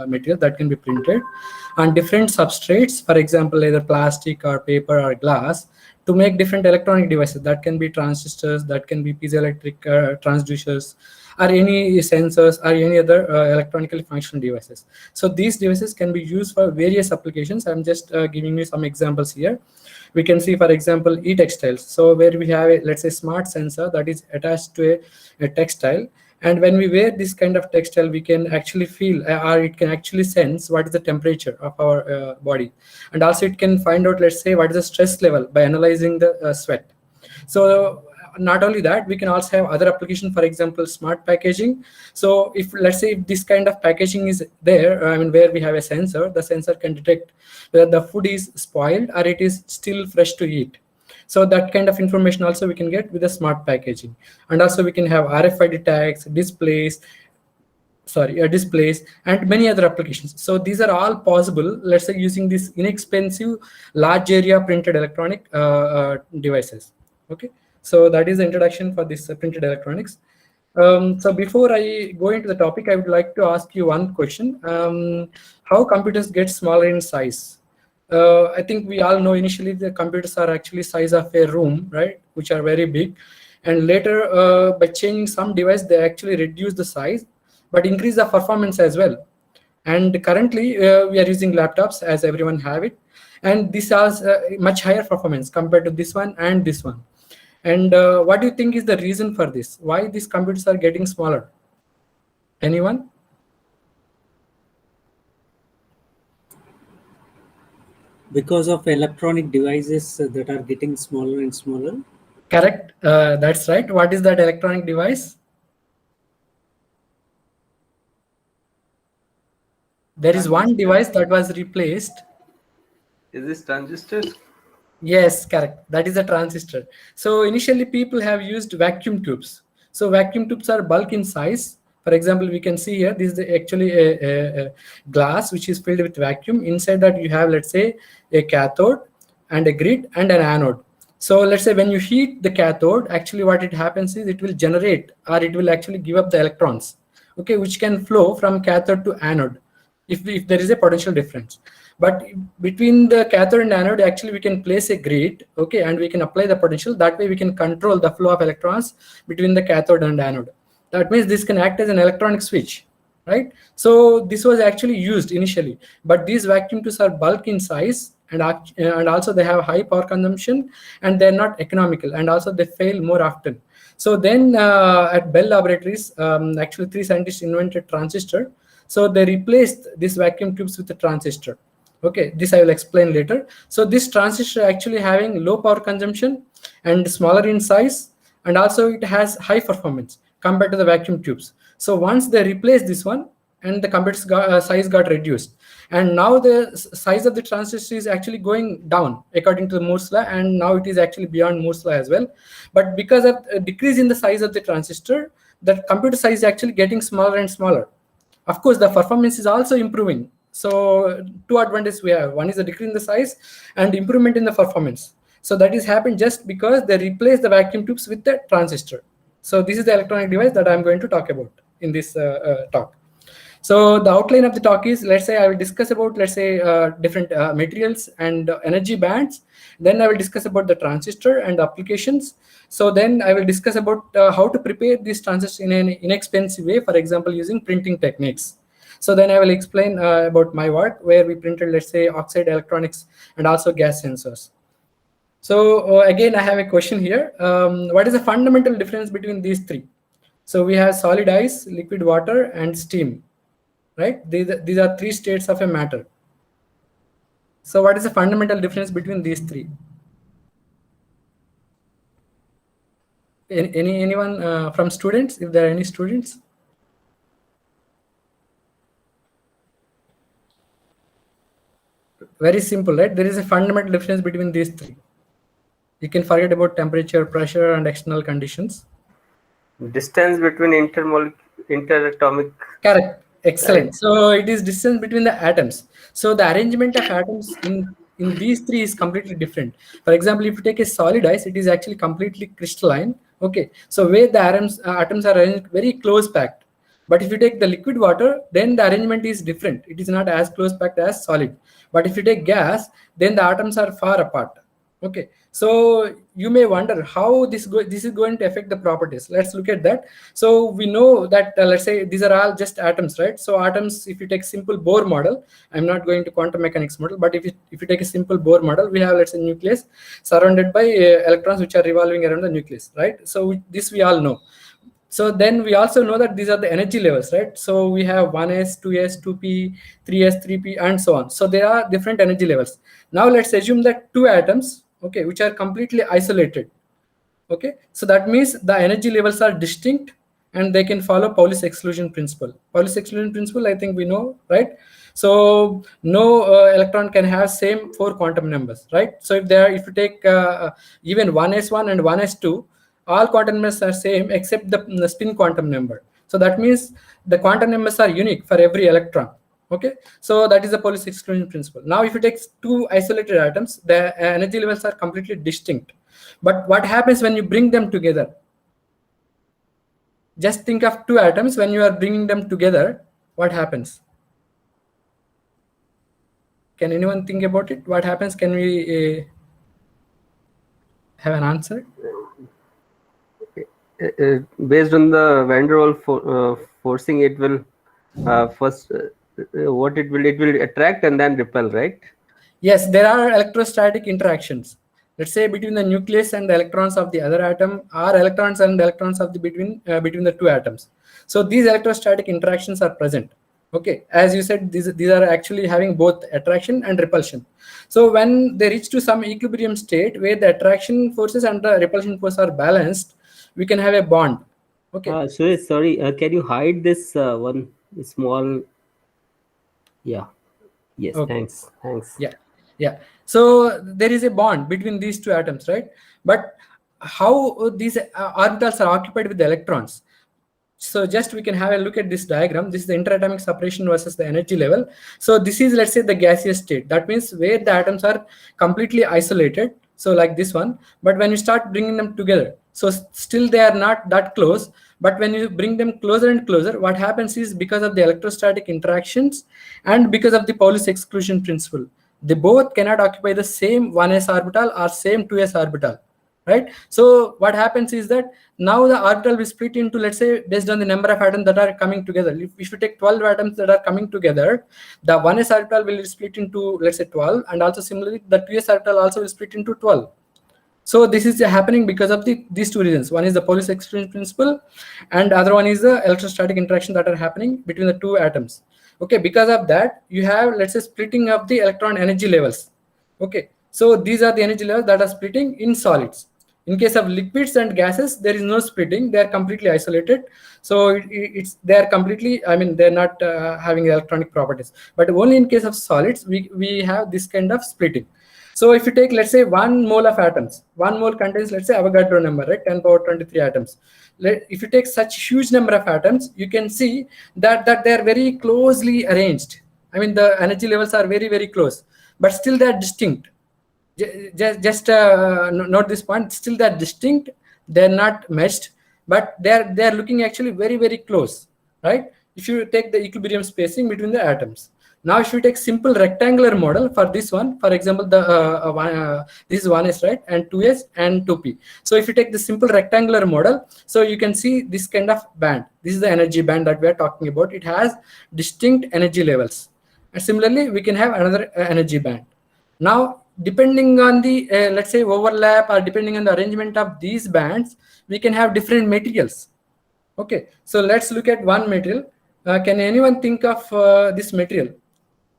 material that can be printed on different substrates, for example, either plastic or paper or glass, to make different electronic devices. That can be transistors, that can be piezoelectric transducers, or any sensors, or any other electronically functional devices. So these devices can be used for various applications. I'm just giving you some examples here. We can see, for example, e-textiles. So where we have a, let's say, smart sensor that is attached to a textile. And when we wear this kind of textile, we can actually feel, or it can actually sense what is the temperature of our body. And also it can find out, let's say, what is the stress level by analyzing the sweat. So not only that, we can also have other application, for example, smart packaging. So if, let's say, if this kind of packaging is there, I mean, where we have a sensor, the sensor can detect whether the food is spoiled or it is still fresh to eat. So that kind of information also we can get with the smart packaging. And also we can have RFID tags, displays, and many other applications. So these are all possible, let's say, using this inexpensive large area printed electronic devices. Okay, so that is the introduction for this printed electronics. So before I go into the topic, I would like to ask you one question. How computers get smaller in size? I think we all know initially the computers are actually size of a room, right, which are very big. And later, by changing some device, they actually reduce the size, but increase the performance as well. And currently, we are using laptops, as everyone have it. And this has much higher performance compared to this one and this one. And what do you think is the reason for this? Why these computers are getting smaller? Anyone? Because of electronic devices that are getting smaller and smaller. Correct. That's right. What is that electronic device? There is one device that was replaced. Is this transistors? Yes, correct. That is a transistor. So initially people have used vacuum tubes. So vacuum tubes are bulk in size. For example, we can see here, this is actually a glass which is filled with vacuum. Inside that you have, let's say, a cathode and a grid and an anode. So let's say when you heat the cathode, actually what it happens is it will generate, or it will actually give up the electrons, okay, which can flow from cathode to anode if there is a potential difference. But between the cathode and anode, actually we can place a grid, okay, and we can apply the potential. That way we can control the flow of electrons between the cathode and anode. That means this can act as an electronic switch, right? So this was actually used initially, but these vacuum tubes are bulk in size, and also they have high power consumption, and they're not economical, and also they fail more often. So then at Bell Laboratories, actually 3 scientists invented transistor. So they replaced these vacuum tubes with a transistor. Okay, this I will explain later. So this transistor actually having low power consumption and smaller in size, and also it has high performance compared to the vacuum tubes. So once they replaced this one, and the computer's size got reduced, and now the size of the transistor is actually going down according to the Moore's law, and now it is actually beyond Moore's law as well. But because of a decrease in the size of the transistor, the computer size is actually getting smaller and smaller. Of course, the performance is also improving. So two advantages we have. One is the decrease in the size and improvement in the performance. So that is happened just because they replaced the vacuum tubes with the transistor. So this is the electronic device that I'm going to talk about in this talk. So the outline of the talk is, let's say I will discuss about, let's say, different materials and energy bands. Then I will discuss about the transistor and applications. So then I will discuss about how to prepare this transistor in an inexpensive way, for example, using printing techniques. So then I will explain about my work where we printed, let's say, oxide electronics and also gas sensors. So again, I have a question here. What is the fundamental difference between these three? So we have solid ice, liquid water, and steam, right? These are 3 states of a matter. So what is the fundamental difference between these 3? Anyone from students, if there are any students? Very simple, right? There is a fundamental difference between these 3. You can forget about temperature, pressure, and external conditions. Distance between interatomic. Correct. Excellent. Right. So it is distance between the atoms. So the arrangement of atoms in these 3 is completely different. For example, if you take a solid ice, it is actually completely crystalline. Okay. So where the atoms are arranged very close packed. But if you take the liquid water, then the arrangement is different. It is not as close packed as solid. But if you take gas, then the atoms are far apart. Okay, so you may wonder how this is going to affect the properties. Let's look at that. So we know that let's say these are all just atoms, right? So atoms, if you take simple Bohr model, I'm not going to quantum mechanics model, but if you take a simple Bohr model, we have, let's say, nucleus surrounded by electrons which are revolving around the nucleus, right? So this we all know. So then we also know that these are the energy levels, right? So we have 1s, 2s, 2p, 3s, 3p, and so on. So there are different energy levels. Now let's assume that two atoms, okay, which are completely isolated. Okay, so that means the energy levels are distinct and they can follow Pauli's exclusion principle. Pauli's exclusion principle, I think we know, right? So no electron can have same 4 quantum numbers, right? So if you take even 1s1 and 1s2, all quantum numbers are same except the spin quantum number. So that means the quantum numbers are unique for every electron. Okay, so that is the Pauli's exclusion principle. Now if you take two isolated atoms, the energy levels are completely distinct. But what happens when you bring them together? Just think of two atoms. When you are bringing them together, what happens? Can anyone think about it? What happens? Can we have an answer? Based on the van der Waals forcing, it will first what it will attract and then repel, right? Yes, there are electrostatic interactions. Let's say between the nucleus and the electrons of the other atom, or electrons and electrons of the between the two atoms. So these electrostatic interactions are present. Okay, as you said, these are actually having both attraction and repulsion. So when they reach to some equilibrium state where the attraction forces and the repulsion force are balanced, we can have a bond. Okay. Suresh, sorry, can you hide this one small? Yeah. Yes. Okay. Thanks. Yeah. So there is a bond between these two atoms, right? But how these orbitals are occupied with the electrons? So just we can have a look at this diagram. This is the interatomic separation versus the energy level. So this is, let's say, the gaseous state. That means where the atoms are completely isolated. So like this one. But when you start bringing them together, so still they are not that close. But when you bring them closer and closer, what happens is because of the electrostatic interactions and because of the Pauli's exclusion principle, they both cannot occupy the same 1s orbital or same 2s orbital, right? So what happens is that now the orbital will split into, let's say, based on the number of atoms that are coming together. If you take 12 atoms that are coming together, the 1s orbital will split into, let's say, 12, and also similarly the 2s orbital also will split into 12. So this is happening because of these two reasons. One is the Pauli's exclusion principle, and other one is the electrostatic interaction that are happening between the two atoms. Okay, because of that, you have, let's say, splitting of the electron energy levels. Okay, so these are the energy levels that are splitting in solids. In case of liquids and gases, there is no splitting; they are completely isolated. So they are completely, I mean, they're not having electronic properties. But only in case of solids, we have this kind of splitting. So if you take, let's say, 1 mole of atoms, 1 mole contains, let's say, Avogadro number, right? 10 power 23 atoms. If you take such huge number of atoms, you can see that they are very closely arranged. I mean, the energy levels are very, very close, but still they are distinct. Just note this point. Still they are distinct. They are not meshed, but they are looking actually very, very close, right? If you take the equilibrium spacing between the atoms. Now, if you take simple rectangular model for this one, for example, this is 1s, right, and 2s and 2p. So if you take the simple rectangular model, so you can see this kind of band. This is the energy band that we are talking about. It has distinct energy levels. And similarly, we can have another energy band. Now, depending on the, let's say, overlap, or depending on the arrangement of these bands, we can have different materials. Okay, so let's look at one material. Can anyone think of this material?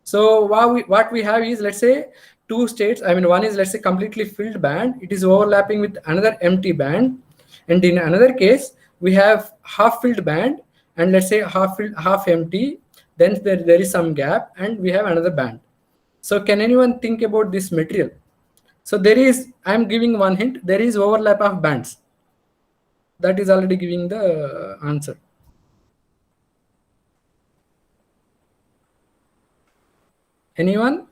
So what we have is, let's say, two states. I mean, one is, let's say, completely filled band. It is overlapping with another empty band. And in another case, we have half filled band, and let's say half filled, half empty. Then there is some gap, and we have another band. So can anyone think about this material? So there is, I'm giving one hint, there is overlap of bands. That is already giving the answer. Anyone?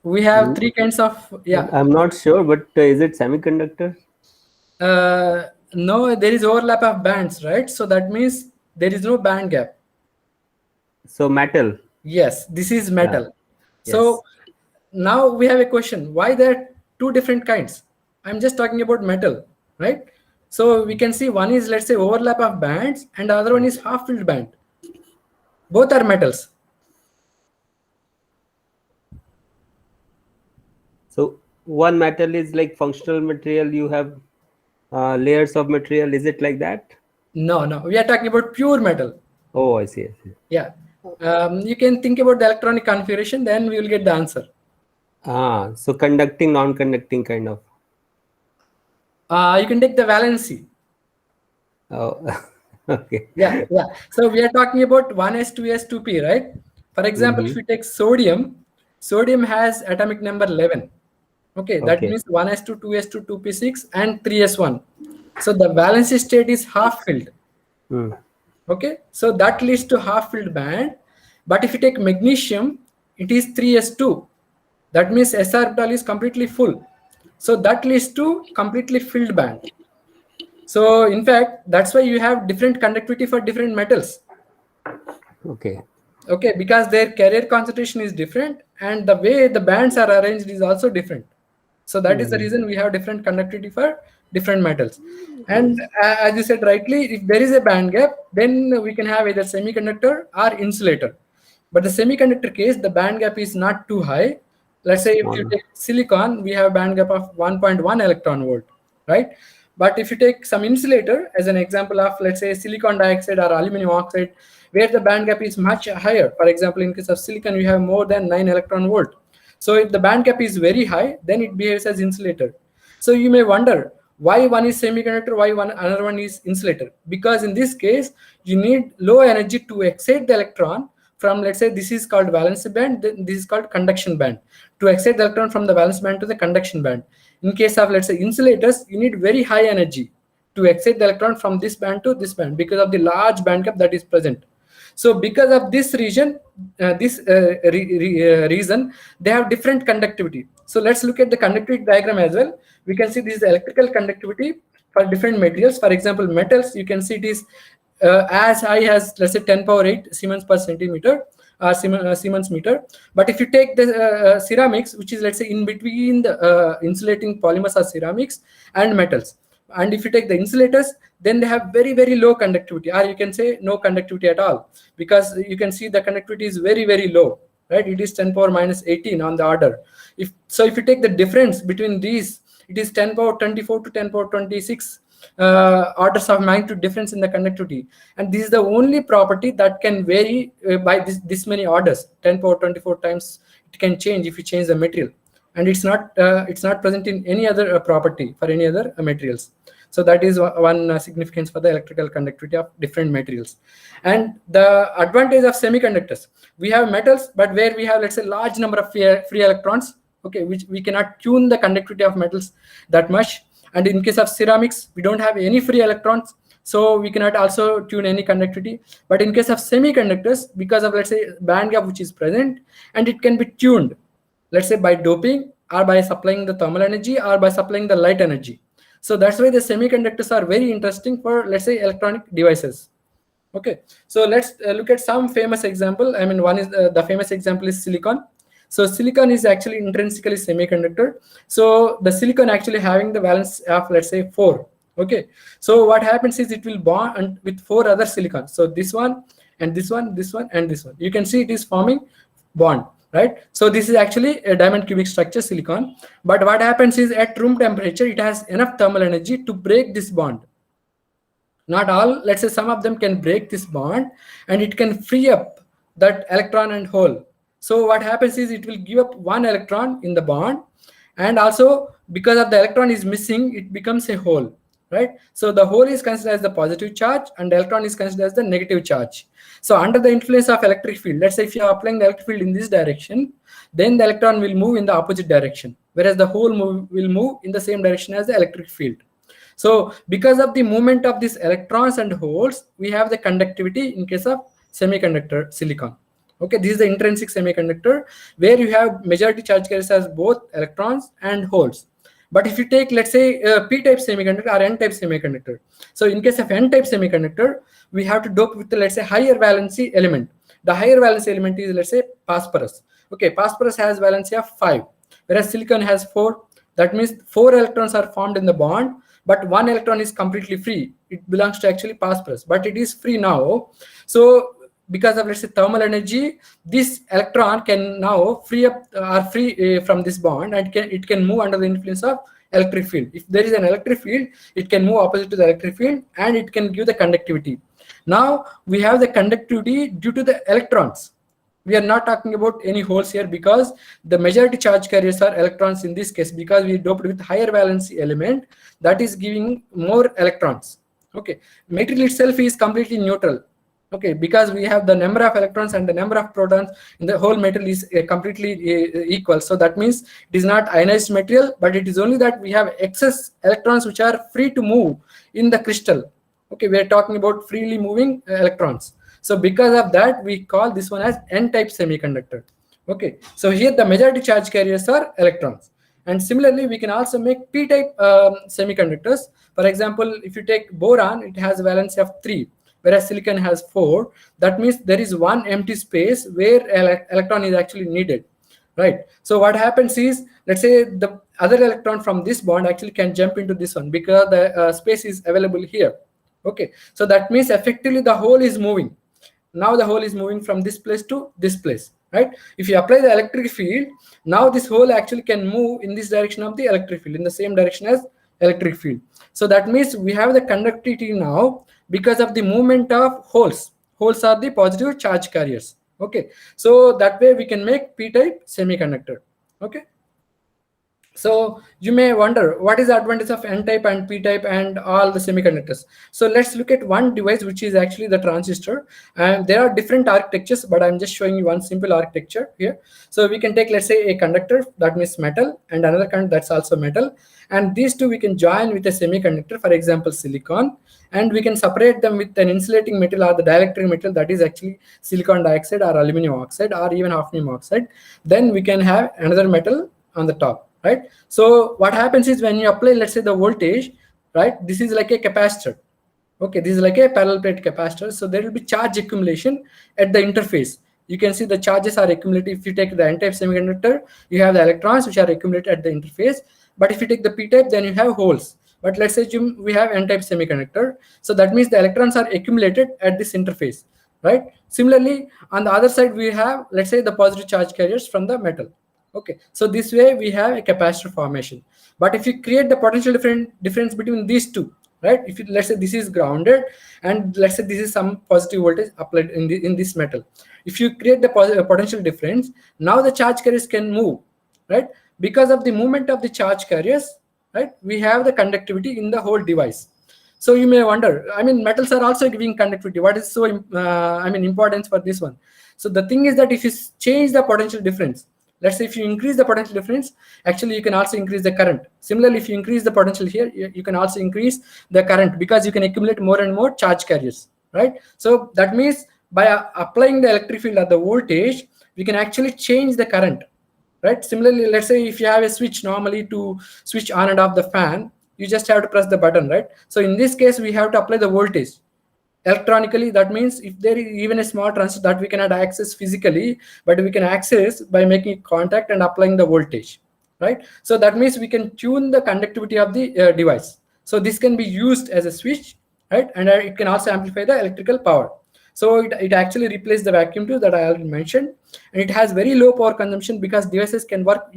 We have three kinds of, yeah. I'm not sure, but is it semiconductor? No, there is overlap of bands, right? So that means there is no band gap. So metal. Yes, this is Yeah. metal. Yes. So now we have a question, why there are two different kinds? I'm just talking about metal, right? So we can see one is, let's say, overlap of bands, and the other one is half filled band. Both are metals. So one metal is like functional material. You have layers of material. Is it like that? No, we are talking about pure metal. Oh, I see. I see. Yeah. You can think about the electronic configuration, then we will get the answer. So conducting, non-conducting kind of. You can take the valency. Oh, okay. Yeah. So we are talking about 1s, 2s, 2p, right? For example, if we take sodium, sodium has atomic number 11. Okay, that Okay. means 1s2, 2s2, 2p6, and 3s1. So the valency state is half filled. Hmm. Okay, so that leads to half filled band. But if you take magnesium, it is 3s2. That means s orbital is completely full. So that leads to completely filled band. So in fact, that's why you have different conductivity for different metals. Okay. Okay, because their carrier concentration is different, and the way the bands are arranged is also different. So that is the reason we have different conductivity for different metals. And as you said rightly, if there is a band gap, then we can have either semiconductor or insulator. But the semiconductor case, the band gap is not too high. Let's say if you Small. take silicon, we have a band gap of 1.1 electron volt, right? But if you take some insulator as an example of, let's say, silicon dioxide or aluminum oxide, where the band gap is much higher. For example, in case of silicon, we have more than 9 electron volt. So if the band gap is very high, then it behaves as insulator. So you may wonder why one is semiconductor, why another one is insulator. Because in this case, you need low energy to excite the electron from, let's say, this is called valence band, then this is called conduction band. To excite the electron from the valence band to the conduction band. In case of, let's say, insulators, you need very high energy to excite the electron from this band to this band because of the large band gap that is present. So because of this reason, reason, they have different conductivity. So let's look at the conductivity diagram as well. We can see this is the electrical conductivity for different materials. For example, metals, you can see it is as high as, let's say, 10 power 8 Siemens per centimeter or Siemens meter. But if you take the ceramics, which is, let's say, in between the insulating polymers or ceramics and metals, and if you take the insulators, then they have very, very low conductivity, or you can say no conductivity at all, because you can see the conductivity is very, very low, right? It is 10 power minus 18 on the order. If you take the difference between these, it is 10 power 24 to 10 power 26 orders of magnitude difference in the conductivity. And this is the only property that can vary by this many orders. 10 power 24 times it can change if you change the material. And it's not present in any other property for any other materials. So that is one significance for the electrical conductivity of different materials. And the advantage of semiconductors, we have metals, but where we have, let's say, large number of free electrons, okay, which we cannot tune the conductivity of metals that much. And in case of ceramics, we don't have any free electrons, so we cannot also tune any conductivity. But in case of semiconductors, because of, let's say, band gap which is present, and it can be tuned, let's say, by doping or by supplying the thermal energy or by supplying the light energy. So that's why the semiconductors are very interesting for, let's say, electronic devices. Okay, so let's look at some famous example. I mean, one is the famous example is silicon. So silicon is actually intrinsically semiconductor. So the silicon actually having the valence of, let's say, 4. Okay, so what happens is it will bond with 4 other silicon. So this one and this one, this one and this one. You can see it is forming bond, right? So this is actually a diamond cubic structure, silicon. But what happens is at room temperature, it has enough thermal energy to break this bond. Not all, let's say some of them can break this bond, and it can free up that electron and hole. So what happens is it will give up one electron in the bond, and also because of the electron is missing, it becomes a hole, right? So the hole is considered as the positive charge and the electron is considered as the negative charge. So under the influence of electric field, let's say if you are applying the electric field in this direction, then the electron will move in the opposite direction, whereas the hole will move in the same direction as the electric field. So because of the movement of these electrons and holes, we have the conductivity in case of semiconductor silicon. Okay, this is the intrinsic semiconductor where you have majority charge carriers as both electrons and holes. But if you take, let's say, p-type semiconductor or n-type semiconductor, so in case of n-type semiconductor, we have to dope with the, let's say, higher valency element. The higher valency element is, let's say, phosphorus. Okay, phosphorus has valency of 5, whereas silicon has 4. That means 4 electrons are formed in the bond, but 1 electron is completely free. It belongs to actually phosphorus, but it is free now. So because of, let's say, thermal energy, this electron can now free up from this bond, and it can move under the influence of electric field. If there is an electric field, it can move opposite to the electric field, and it can give the conductivity. Now we have the conductivity due to the electrons. We are not talking about any holes here, because the majority charge carriers are electrons in this case, because we doped with higher valency element that is giving more electrons. Okay, material itself is completely neutral. Okay, because we have the number of electrons and the number of protons in the whole material is completely equal. So that means it is not ionized material, but it is only that we have excess electrons which are free to move in the crystal. Okay, we are talking about freely moving electrons. So because of that, we call this one as n-type semiconductor. Okay, so here the majority charge carriers are electrons. And similarly, we can also make p-type semiconductors. For example, if you take boron, it has a valency of 3. Whereas silicon has 4. That means there is one empty space where electron is actually needed, right? So what happens is, let's say the other electron from this bond actually can jump into this one, because the space is available here. Okay, so that means effectively the hole is moving. Now the hole is moving from this place to this place, right? If you apply the electric field, now this hole actually can move in this direction of the electric field, in the same direction as electric field. So that means we have the conductivity now because of the movement of holes. Holes are the positive charge carriers. Okay, so that way we can make p-type semiconductor. Okay, so you may wonder, what is the advantage of n-type and p-type and all the semiconductors? So let's look at one device, which is actually the transistor. And there are different architectures, but I'm just showing you one simple architecture here. So we can take, let's say, a conductor, that means metal, and another conductor that's also metal. And these two we can join with a semiconductor, for example, silicon. And we can separate them with an insulating material or the dielectric material, that is actually silicon dioxide or aluminum oxide or even hafnium oxide. Then we can have another metal on the top. Right. So what happens is, when you apply, let's say, the voltage, right, this is like a capacitor. Okay, this is like a parallel plate capacitor. So there will be charge accumulation at the interface. You can see the charges are accumulated. If you take the n-type semiconductor, you have the electrons which are accumulated at the interface. But if you take the p-type, then you have holes. But let's say we have n-type semiconductor. So that means the electrons are accumulated at this interface. Right. Similarly, on the other side, we have, let's say, the positive charge carriers from the metal. Okay, so this way we have a capacitor formation. But if you create the potential difference between these two, right? If you, let's say, this is grounded, and let's say this is some positive voltage applied in this metal. If you create the potential difference, now the charge carriers can move, right? Because of the movement of the charge carriers, right? We have the conductivity in the whole device. So you may wonder, I mean, metals are also giving conductivity. What is so importance for this one? So the thing is that if you change the potential difference, let's say if you increase the potential difference, actually you can also increase the current. Similarly, if you increase the potential here, you can also increase the current, because you can accumulate more and more charge carriers, right? So that means by applying the electric field or the voltage, we can actually change the current, right? Similarly, let's say if you have a switch, normally to switch on and off the fan, you just have to press the button, right? So in this case, we have to apply the voltage electronically. That means if there is even a small transistor that we cannot access physically, but we can access by making contact and applying the voltage, right? So that means we can tune the conductivity of the device. So this can be used as a switch, right? And it can also amplify the electrical power. So it actually replaces the vacuum tube that I already mentioned, and it has very low power consumption because devices can work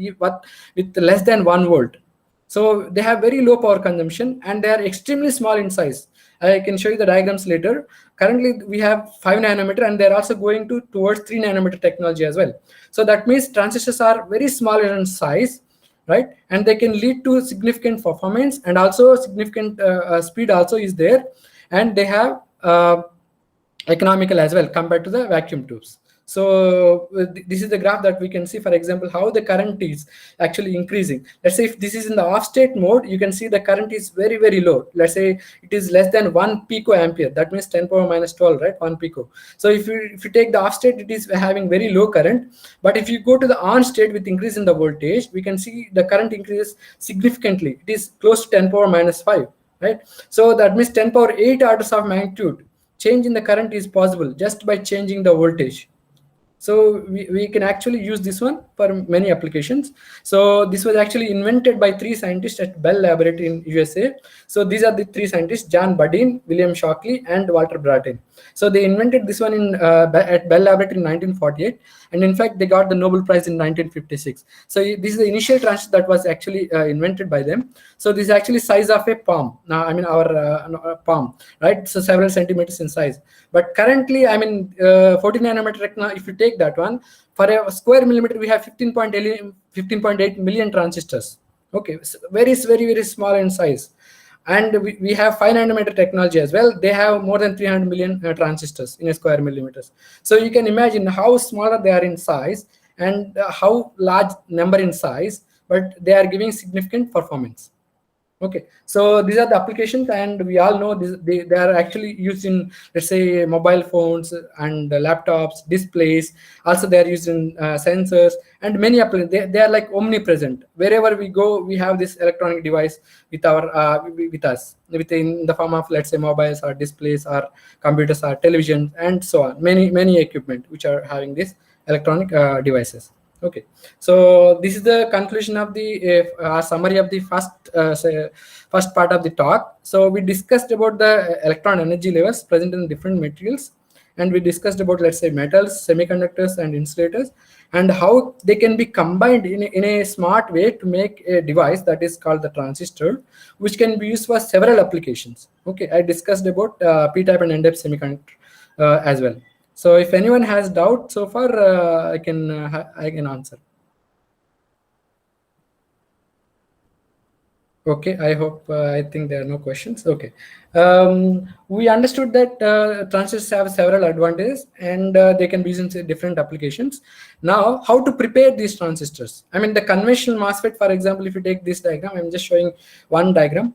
with less than 1 volt. So they have very low power consumption, and they are extremely small in size. I can show you the diagrams later. Currently, we have 5 nanometer, and they're also going towards 3 nanometer technology as well. So that means transistors are very small in size, right? And they can lead to significant performance, and also significant speed also is there. And they have economical as well compared to the vacuum tubes. So this is the graph that we can see, for example, how the current is actually increasing. Let's say if this is in the off state mode, you can see the current is very, very low. Let's say it is less than 1 picoampere. That means 10 power minus 12, right? 1 pico. So if you take the off state, it is having very low current. But if you go to the on state with increase in the voltage, we can see the current increases significantly. It is close to 10 power minus 5, right? So that means 10 power 8 orders of magnitude change in the current is possible just by changing the voltage. So we can actually use this one for many applications. So this was actually invented by 3 scientists at Bell Laboratory in USA. So these are the 3 scientists: John Budin, William Shockley, and Walter Brattain. So they invented this one at Bell Laboratory in 1948, and in fact they got the Nobel Prize in 1956. So this is the initial transistor that was actually invented by them. So this is actually size of a palm. I mean our palm, right? So several centimeters in size. But currently, I mean 14 nanometer technology, if you take that one, for a square millimeter we have 15.8 million transistors. Okay, so very small in size. And we have 5 nanometer technology as well. They have more than 300 million transistors in a square millimeters. So you can imagine how smaller they are in size and how large number in size, but they are giving significant performance. Okay, so these are the applications, and we all know this, they are actually used in, let's say, mobile phones and laptops, displays. Also, they are used in sensors and many applications. They are like omnipresent. Wherever we go, we have this electronic device with our with us, within the form of, let's say, mobiles or displays or computers or television and so on. Many equipment which are having these electronic devices. Okay, so this is the conclusion of the summary of the first part of the talk. So we discussed about the electron energy levels present in different materials, and we discussed about, let's say, metals, semiconductors, and insulators, and how they can be combined in a smart way to make a device that is called the transistor, which can be used for several applications. Okay, I discussed about p-type and n-type semiconductor as well. So if anyone has doubt so far, I can answer. Okay, I hope, I think there are no questions. Okay. We understood that transistors have several advantages, and they can be used in different applications. Now, how to prepare these transistors? I mean, the conventional MOSFET, for example, if you take this diagram, I'm just showing one diagram.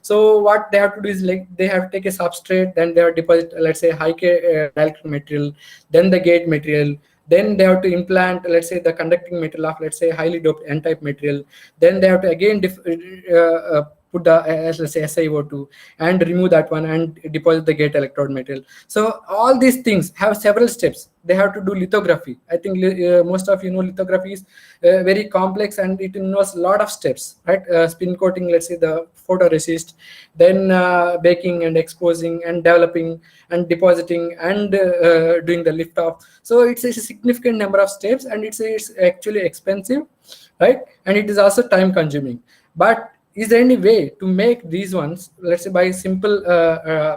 So what they have to do is, like, they have to take a substrate, then they have to deposit, let's say, high K dielectric material, then the gate material. Then they have to implant, let's say, the conducting material of, let's say, highly doped n-type material. Then they have to again put the, let's say, SiO2 and remove that one and deposit the gate electrode material. So all these things have several steps. They have to do lithography. I think most of you know lithography is very complex, and it involves a lot of steps, right? Spin coating, let's say, the photoresist, then baking and exposing and developing and depositing and doing the lift off. So it's a significant number of steps, and it's actually expensive, right? And it is also time consuming. But is there any way to make these ones, let's say, by simple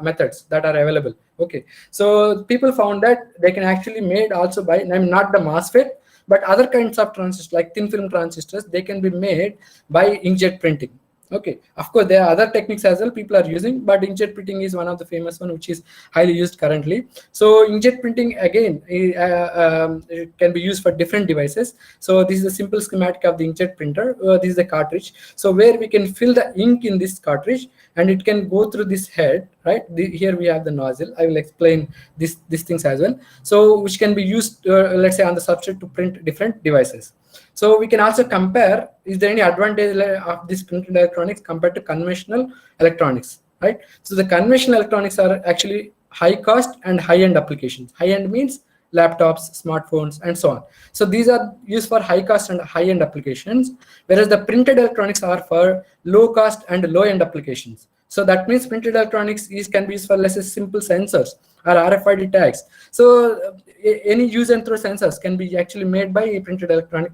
methods that are available? Okay, so people found that they can actually made also by, I mean, not the MOSFET, but other kinds of transistors like thin film transistors. They can be made by inkjet printing. Okay, of course there are other techniques as well people are using, but inkjet printing is one of the famous one which is highly used currently. So inkjet printing, again, it can be used for different devices. So this is a simple schematic of the inkjet printer. This is the cartridge. So where we can fill the ink in this cartridge, and it can go through this head, right? Here we have the nozzle. I will explain these things as well. So which can be used, let's say, on the substrate to print different devices. So we can also compare, is there any advantage of this printed electronics compared to conventional electronics, right? So the conventional electronics are actually high cost and high-end applications. High-end means laptops, smartphones, and so on. So these are used for high cost and high-end applications, whereas the printed electronics are for low cost and low-end applications. So that means printed electronics can be used for, let's say, simple sensors or RFID tags. So any use and throw sensors can be actually made by a printed electronic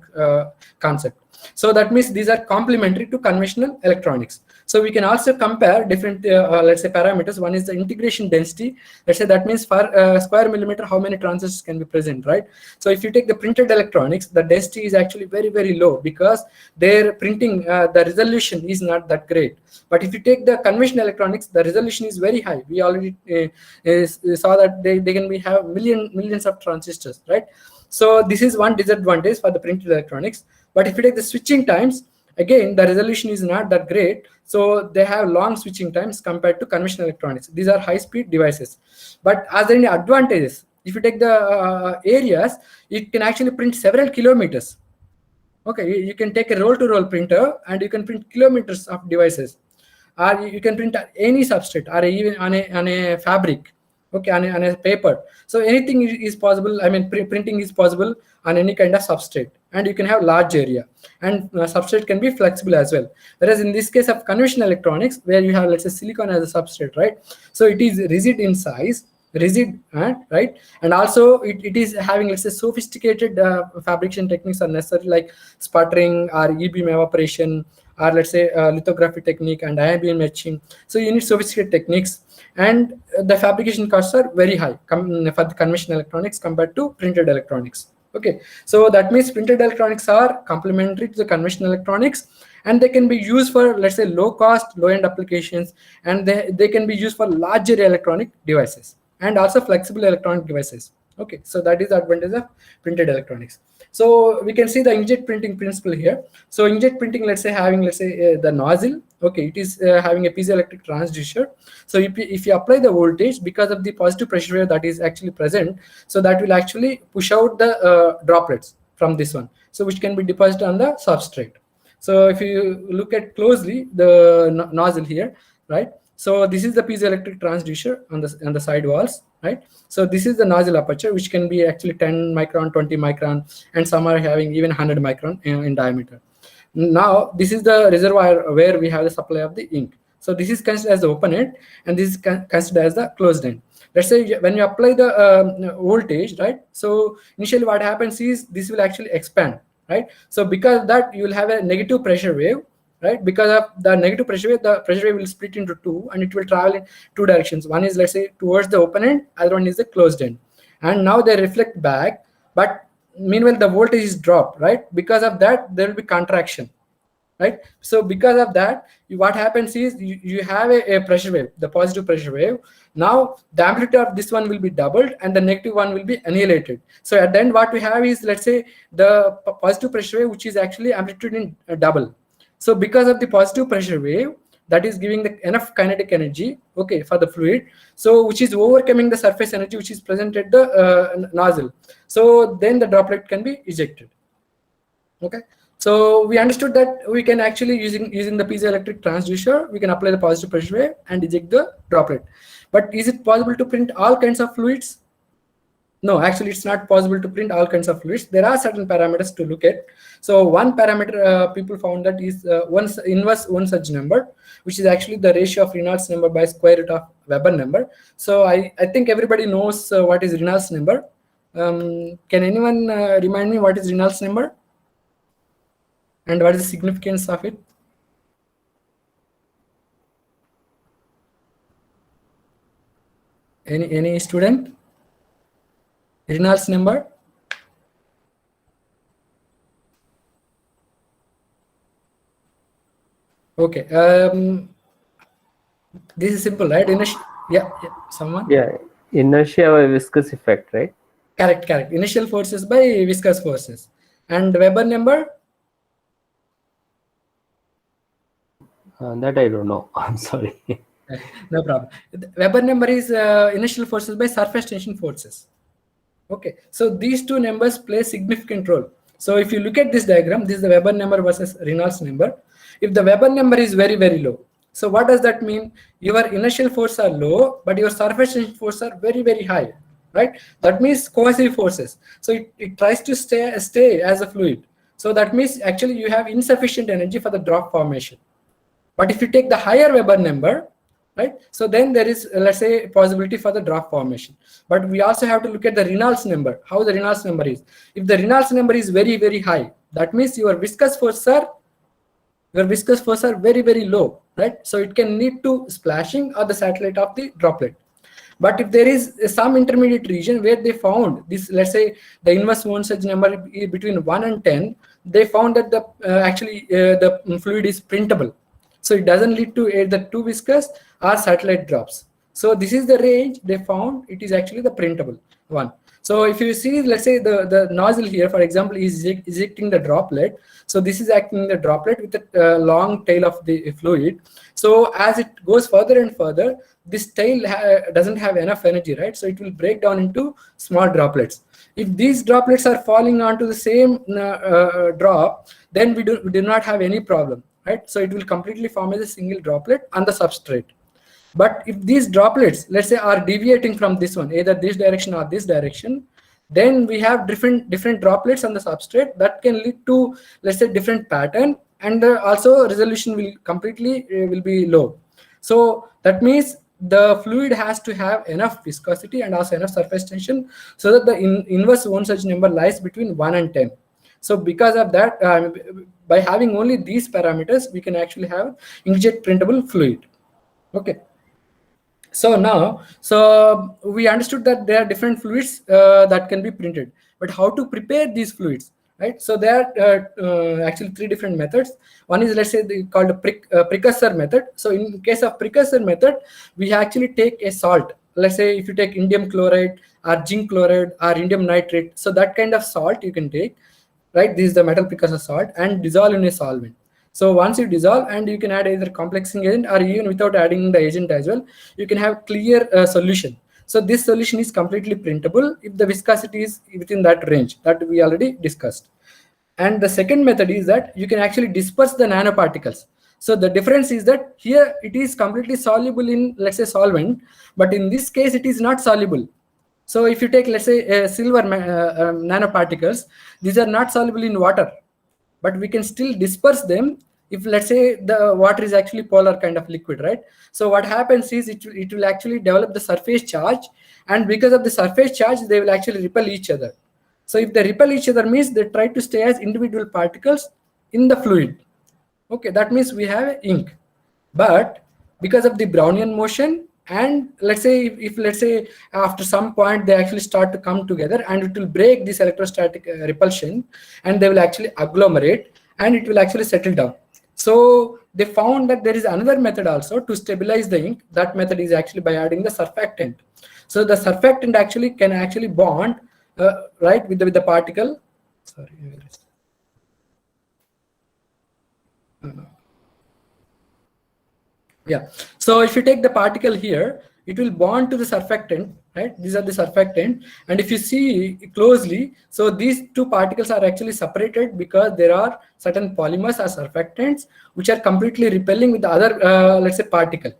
concept. So that means these are complementary to conventional electronics. So we can also compare different, let's say, parameters. One is the integration density. Let's say that means for square millimeter, how many transistors can be present, right? So if you take the printed electronics, the density is actually very low because their printing, the resolution is not that great. But if you take the conventional electronics, the resolution is very high. We already saw that they can be have millions of transistors, right? So this is one disadvantage for the printed electronics. But if you take the switching times, again, the resolution is not that great. So they have long switching times compared to conventional electronics. These are high-speed devices. But are there any advantages? If you take the areas, it can actually print several kilometers. Okay, you can take a roll-to-roll printer and you can print kilometers of devices. Or you can print any substrate, or even on a fabric, okay, on a paper. So anything is possible. I mean, printing is possible on any kind of substrate, and you can have large area, and substrate can be flexible as well. Whereas in this case of conventional electronics, where you have, let's say, silicon as a substrate, right? So it is rigid in size, right? And also it is having, let's say, sophisticated fabrication techniques are necessary, like sputtering or e-beam evaporation, or let's say lithography technique and ion beam etching. So you need sophisticated techniques, and the fabrication costs are very high for the conventional electronics compared to printed electronics. Okay, so that means printed electronics are complementary to the conventional electronics, and they can be used for, let's say, low cost, low end applications, and they can be used for larger electronic devices and also flexible electronic devices. Okay, so that is the advantage of printed electronics. So we can see the inkjet printing principle here. So inkjet printing, let's say, having, let's say, the nozzle. Okay, it is having a piezoelectric transducer. So if you apply the voltage, because of the positive pressure wave that is actually present, so that will actually push out the droplets from this one, so which can be deposited on the substrate. So if you look at closely the nozzle here, right? So this is the piezoelectric transducer on the side walls, right? So this is the nozzle aperture, which can be actually 10 micron, 20 micron, and some are having even 100 micron in diameter. Now this is the reservoir where we have the supply of the ink. So this is considered as the open end, and this is considered as the closed end. Let's say when you apply the voltage, right? So initially what happens is this will actually expand, right? So because of that, you will have a negative pressure wave, right? Because of the negative pressure wave, the pressure wave will split into two, and it will travel in two directions. One is, let's say, towards the open end, other one is the closed end. And now they reflect back, but meanwhile the voltage is dropped, right? Because of that, there will be contraction, right? So because of that, what happens is you have a pressure wave, the positive pressure wave. Now the amplitude of this one will be doubled, and the negative one will be annihilated. So at the end, what we have is, let's say, the positive pressure wave, which is actually amplitude in double. So because of the positive pressure wave, that is giving the enough kinetic energy, okay, for the fluid, so which is overcoming the surface energy which is present at the nozzle. So then the droplet can be ejected. Okay, so we understood that we can actually using the piezoelectric transducer, we can apply the positive pressure wave and eject the droplet. But is it possible to print all kinds of fluids? No, actually, it's not possible to print all kinds of fluids. There are certain parameters to look at. So one parameter people found that is inverse one such number, which is actually the ratio of Reynolds number by square root of Weber number. So I think everybody knows what is Reynolds number. Can anyone remind me what is Reynolds number and what is the significance of it? Any student? Reynolds number? Okay. This is simple, right? Yeah, someone? Yeah, inertia by viscous effect, right? Correct. Initial forces by viscous forces. And Weber number? That I don't know. I'm sorry. No problem. Weber number is initial forces by surface tension forces. Okay, so these two numbers play a significant role. So if you look at this diagram, this is the Weber number versus Reynolds number. If the Weber number is very, very low, so what does that mean? Your initial forces are low, but your surface tension forces are very, very high, right? That means cohesive forces. So it tries to stay as a fluid. So that means actually you have insufficient energy for the drop formation. But if you take the higher Weber number, right, so then there is, let's say, possibility for the drop formation. But we also have to look at the Reynolds number, how the Reynolds number is. If the Reynolds number is very, very high, that means your viscous forces are very, very low, right? So it can lead to splashing or the satellite of the droplet. But if there is some intermediate region where they found this, let's say the inverse one such number between 1 and 10, they found that the fluid is printable. So it doesn't lead to either too viscous or satellite drops. So this is the range they found. It is actually the printable one. So if you see, let's say the nozzle here, for example, is ejecting the droplet. So this is acting the droplet with a long tail of the fluid. So as it goes further and further, this tail doesn't have enough energy, right? So it will break down into small droplets. If these droplets are falling onto the same drop, then we do not have any problem, right? So it will completely form as a single droplet on the substrate. But if these droplets, let's say, are deviating from this one, either this direction or this direction, then we have different droplets on the substrate that can lead to, let's say, different pattern, and also resolution will completely will be low. So that means the fluid has to have enough viscosity and also enough surface tension, so that the inverse Won's number lies between 1 and 10. So because of that, by having only these parameters, we can actually have inkjet printable fluid. Okay. So now, so we understood that there are different fluids that can be printed, but how to prepare these fluids, right? So there are actually 3 different methods. One is, let's say, called a precursor method. So in case of precursor method, we actually take a salt. Let's say if you take indium chloride or zinc chloride or indium nitrate, so that kind of salt you can take, right? This is the metal precursor salt, and dissolve in a solvent. So once you dissolve, and you can add either complexing agent, or even without adding the agent as well, you can have clear solution. So this solution is completely printable if the viscosity is within that range that we already discussed. And the second method is that you can actually disperse the nanoparticles. So the difference is that here it is completely soluble in, let's say, solvent, but in this case it is not soluble. So if you take, let's say, silver nanoparticles, these are not soluble in water, but we can still disperse them if, let's say, the water is actually polar kind of liquid, right? So what happens is it will actually develop the surface charge, and because of the surface charge, they will actually repel each other. So if they repel each other, means they try to stay as individual particles in the fluid. Okay, that means we have ink. But because of the Brownian motion, and let's say if let's say after some point they actually start to come together, and it will break this electrostatic repulsion, and they will actually agglomerate, and it will actually settle down. So they found that there is another method also to stabilize the ink. That method is actually by adding the surfactant. So the surfactant actually can actually bond right with the particle. Sorry. Yeah. So if you take the particle here, it will bond to the surfactant, right? These are the surfactant. And if you see closely, so these 2 particles are actually separated because there are certain polymers or surfactants which are completely repelling with the other, let's say, particle.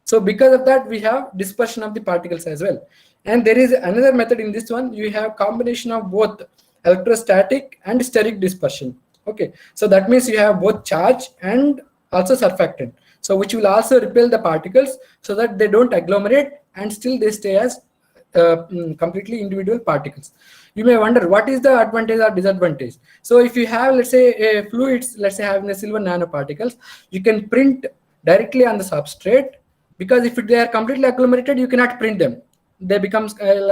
So because of that, we have dispersion of the particles as well. And there is another method in this one. You have combination of both electrostatic and steric dispersion. Okay. So that means you have both charge and also surfactant. So which will also repel the particles so that they don't agglomerate, and still they stay as completely individual particles. You may wonder what is the advantage or disadvantage. So if you have, let's say, fluids, let's say having a silver nanoparticles, you can print directly on the substrate, because if they are completely agglomerated, you cannot print them. They become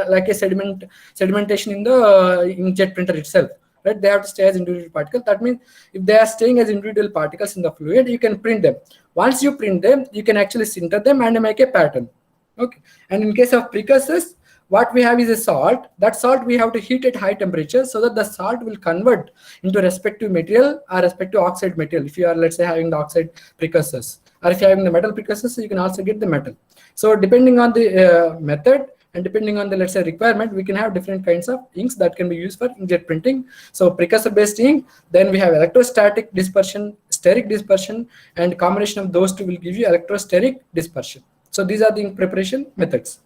like a sedimentation in the inkjet printer itself. Right? They have to stay as individual particles. That means if they are staying as individual particles in the fluid, you can print them. Once you print them, you can actually sinter them and make a pattern. Okay. And in case of precursors, what we have is a salt. That salt we have to heat at high temperature so that the salt will convert into respective material or respective oxide material. If you are, let's say, having the oxide precursors, or if you are having the metal precursors, you can also get the metal. So depending on the method, and depending on the, let's say, requirement, we can have different kinds of inks that can be used for inkjet printing. So precursor based ink, then we have electrostatic dispersion, steric dispersion, and combination of those 2 will give you electrosteric dispersion. So these are the ink preparation methods.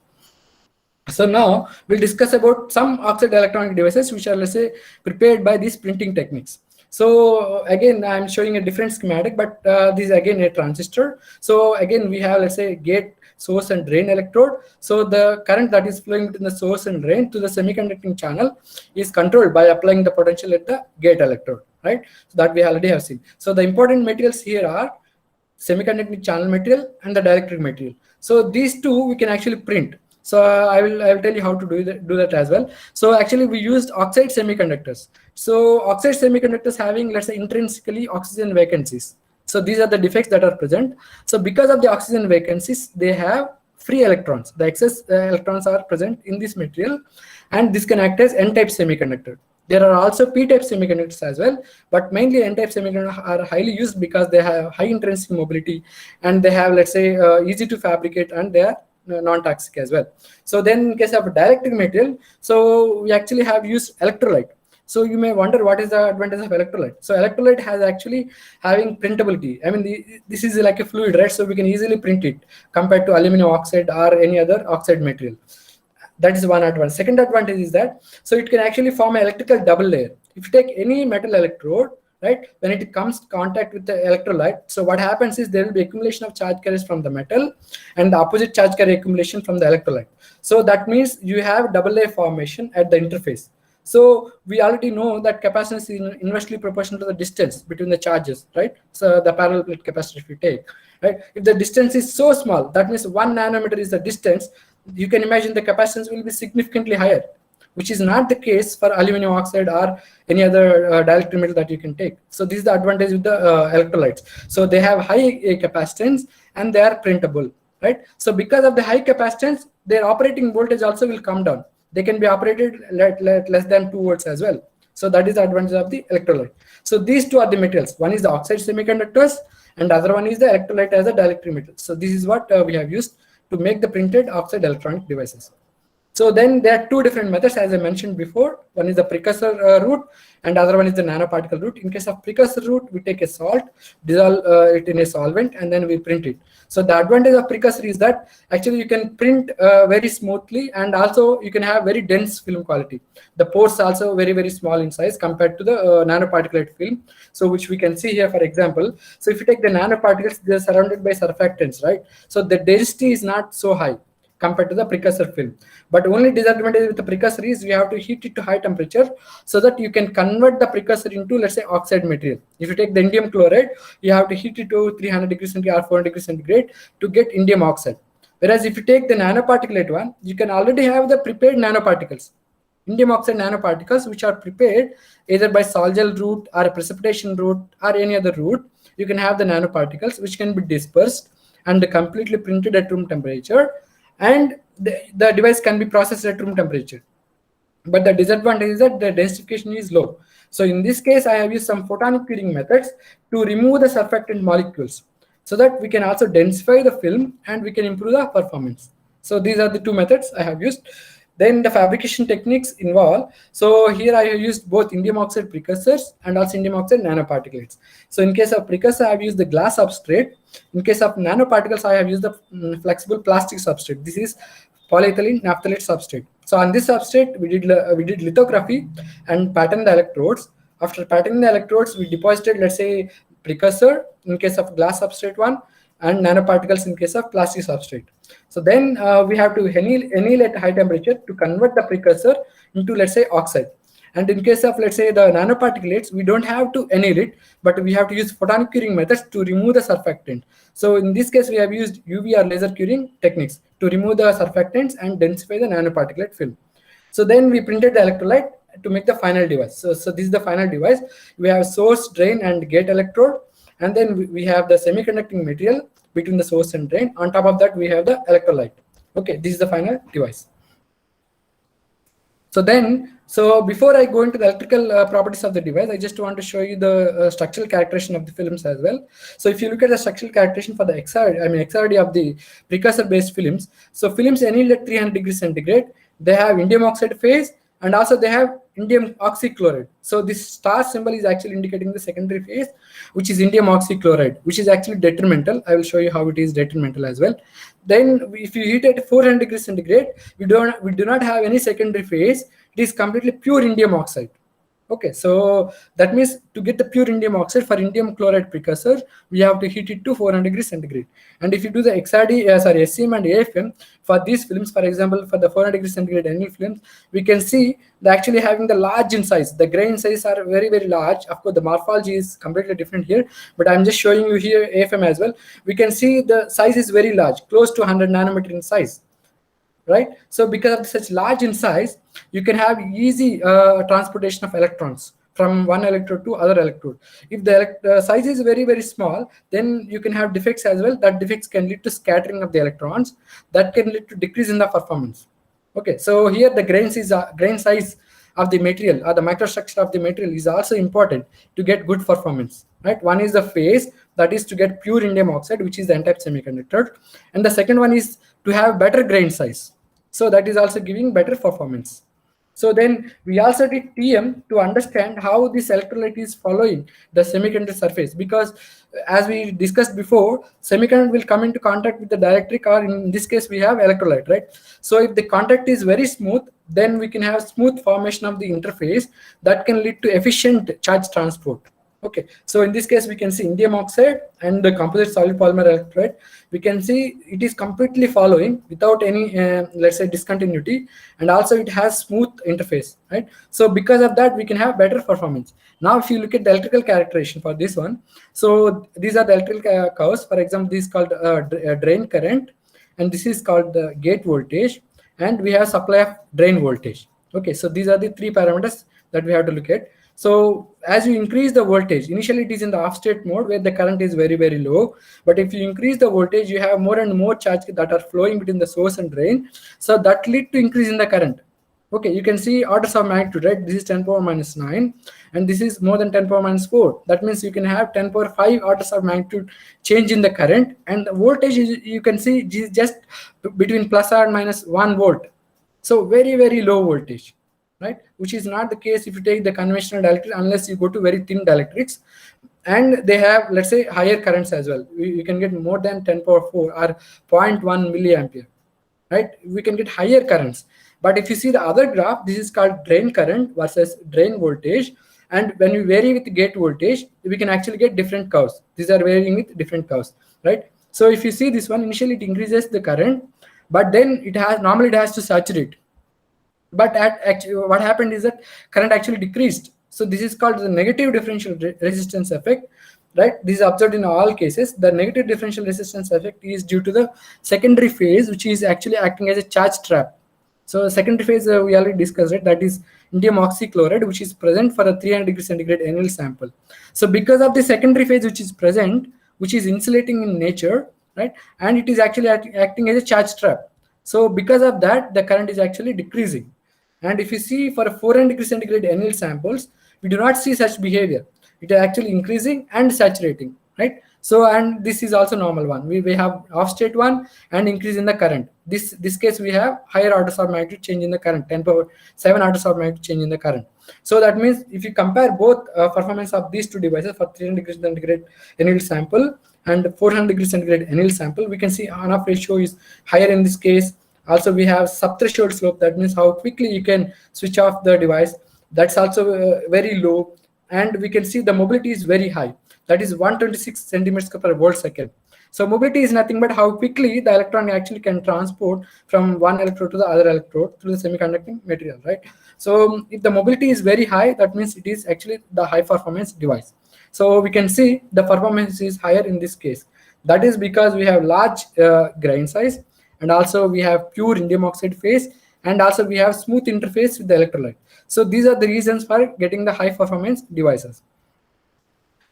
So now we'll discuss about some oxide electronic devices which are, let's say, prepared by these printing techniques. So again, I'm showing a different schematic, but this is again a transistor. So again, we have, let's say, gate, source, and drain electrode. So the current that is flowing between the source and drain to the semiconducting channel is controlled by applying the potential at the gate electrode, right? So that we already have seen. So the important materials here are semiconducting channel material and the dielectric material. So these 2 we can actually print. So I will tell you how to do that as well. So actually we used oxide semiconductors. So oxide semiconductors having, let's say, intrinsically oxygen vacancies. So these are the defects that are present. So because of the oxygen vacancies, they have free electrons. The excess electrons are present in this material, and this can act as N-type semiconductor. There are also P-type semiconductors as well, but mainly N-type semiconductors are highly used because they have high intrinsic mobility, and they have, let's say, easy to fabricate, and they are non-toxic as well. So then in case of dielectric material, so we actually have used electrolyte. So you may wonder what is the advantage of electrolyte. So electrolyte has actually having printability. I mean, this is like a fluid, right? So we can easily print it compared to aluminum oxide or any other oxide material. That is one advantage. Second advantage is that, so it can actually form an electrical double layer. If you take any metal electrode, right, when it comes to contact with the electrolyte, so what happens is there will be accumulation of charge carriers from the metal and the opposite charge carrier accumulation from the electrolyte. So that means you have double layer formation at the interface. So we already know that capacitance is inversely proportional to the distance between the charges, right? So the parallel plate capacitor, if you take, right, if the distance is so small, that means 1 nanometer is the distance, you can imagine the capacitance will be significantly higher, which is not the case for aluminum oxide or any other dielectric metal that you can take. So this is the advantage with the electrolytes. So they have high capacitance and they are printable, right? So because of the high capacitance, their operating voltage also will come down. They can be operated at less than 2 volts as well. So that is the advantage of the electrolyte. So these two are the materials. One is the oxide semiconductors, and the other one is the electrolyte as a dielectric metal. So this is what we have used to make the printed oxide electronic devices. So then there are two different methods, as I mentioned before. One is the precursor route, and the other one is the nanoparticle route. In case of precursor route, we take a salt, dissolve it in a solvent, and then we print it. So the advantage of precursor is that actually you can print very smoothly, and also you can have very dense film quality. The pores also very, very small in size compared to the nanoparticulate film. So which we can see here, for example. So if you take the nanoparticles, they are surrounded by surfactants, right? So the density is not so high compared to the precursor film. But only disadvantage with the precursor is you have to heat it to high temperature so that you can convert the precursor into, let's say, oxide material. If you take the indium chloride, you have to heat it to 300 degrees centigrade or 400 degrees centigrade to get indium oxide. Whereas if you take the nanoparticulate one, you can already have the prepared nanoparticles, indium oxide nanoparticles, which are prepared either by sol-gel route or a precipitation route or any other route. You can have the nanoparticles which can be dispersed and completely printed at room temperature, and the device can be processed at room temperature. But the disadvantage is that the densification is low. So in this case, I have used some photonic curing methods to remove the surfactant molecules so that we can also densify the film and we can improve the performance. So these are the two methods I have used. Then the fabrication techniques involve. So here I have used both indium oxide precursors and also indium oxide nanoparticulates. So in case of precursor, I have used the glass substrate. In case of nanoparticles, I have used the flexible plastic substrate. This is polyethylene naphthalate substrate. So on this substrate, we did lithography and pattern the electrodes. After patterning the electrodes, we deposited, let's say, precursor in case of glass substrate one, and nanoparticles in case of plastic substrate. So then we have to anneal at high temperature to convert the precursor into, let's say, oxide. And in case of, let's say, the nanoparticulates, we don't have to anneal it, but we have to use photonic curing methods to remove the surfactant. So in this case, we have used UV or laser curing techniques to remove the surfactants and densify the nanoparticulate film. So then we printed the electrolyte to make the final device. So this is the final device. We have source, drain, and gate electrode. And then we have the semiconducting material between the source and drain. On top of that, we have the electrolyte. Okay, this is the final device. So before I go into the electrical properties of the device, I just want to show you the structural characterization of the films as well. So if you look at the structural characterization for the XRD of the precursor-based films, so films annealed at 300 degrees centigrade, they have indium oxide phase, and also they have indium oxychloride. So this star symbol is actually indicating the secondary phase, which is indium oxychloride, which is actually detrimental. I will show you how it is detrimental as well. Then if you heat at 400 degrees centigrade, we do not have any secondary phase. It is completely pure indium oxide. Okay, so that means to get the pure indium oxide for indium chloride precursor, we have to heat it to 400 degrees centigrade. And if you do the SEM and AFM for these films, for example, for the 400 degrees centigrade anneal films, we can see they're actually having the large in size. The grain size are very, very large. Of course, the morphology is completely different here, but I'm just showing you here AFM as well. We can see the size is very large, close to 100 nanometer in size. Right, so because of such large in size, you can have easy transportation of electrons from one electrode to other electrode. If the size is very, very small, then you can have defects as well. That defects can lead to scattering of the electrons. That can lead to decrease in the performance. Okay, so here the grain size of the material or the microstructure of the material is also important to get good performance, right? One is the phase, that is to get pure indium oxide, which is the n-type semiconductor, and the second one is to have better grain size, so that is also giving better performance. So then we also did TM to understand how this electrolyte is following the semiconductor surface, because as we discussed before, semiconductor will come into contact with the dielectric, or in this case we have electrolyte, right? So if the contact is very smooth, then we can have smooth formation of the interface that can lead to efficient charge transport. Okay, so in this case we can see indium oxide and the composite solid polymer electrolyte. We can see it is completely following without any let's say discontinuity, and also it has smooth interface, right? So because of that we can have better performance. Now if you look at the electrical characterization for this one, so these are the electrical curves. For example, this is called drain current, and this is called the gate voltage, and we have supply of drain voltage. Okay, so these are the three parameters that we have to look at. So as you increase the voltage, initially it is in the off state mode where the current is very, very low. But if you increase the voltage, you have more and more charge that are flowing between the source and drain. So that lead to increase in the current. Okay, you can see orders of magnitude, right? This is 10 power minus 9, and this is more than 10 power minus 4. That means you can have 10 power 5 orders of magnitude change in the current, and the voltage is, you can see, is just between plus or minus 1 volt. So very, very low voltage, right? Which is not the case if you take the conventional dielectric, unless you go to very thin dielectrics, and they have, let's say, higher currents as well. You can get more than 10 power 4 or 0.1 milliampere, right? We can get higher currents. But if you see the other graph, this is called drain current versus drain voltage. And when we vary with gate voltage, we can actually get different curves. These are varying with different curves, right? So if you see this one, initially it increases the current, but then normally it has to saturate. But actually what happened is that current actually decreased. So this is called the negative differential resistance effect, right? This is observed in all cases. The negative differential resistance effect is due to the secondary phase, which is actually acting as a charge trap. So secondary phase we already discussed it, that is indium oxychloride, which is present for a 300 degree centigrade anneal sample. So because of the secondary phase which is present, which is insulating in nature, right, and it is actually acting as a charge trap. So because of that, the current is actually decreasing. And if you see for 400 degree centigrade anneal samples, we do not see such behavior. It is actually increasing and saturating, right? So, and this is also normal one. We have off state one and increase in the current. This case we have higher orders of magnitude change in the current, 10 power 7 orders of magnitude change in the current. So that means if you compare both performance of these two devices for 300 degree centigrade anneal sample and 400 degree centigrade anneal sample, we can see on-off ratio is higher in this case. Also, we have subthreshold slope. That means how quickly you can switch off the device. That's also very low. And we can see the mobility is very high. That is 126 centimeters per volt second. So mobility is nothing but how quickly the electron actually can transport from one electrode to the other electrode through the semiconducting material, right? So if the mobility is very high, that means it is actually the high performance device. So we can see the performance is higher in this case. That is because we have large grain size, and also we have pure indium oxide phase, and also we have smooth interface with the electrolyte. So these are the reasons for getting the high performance devices.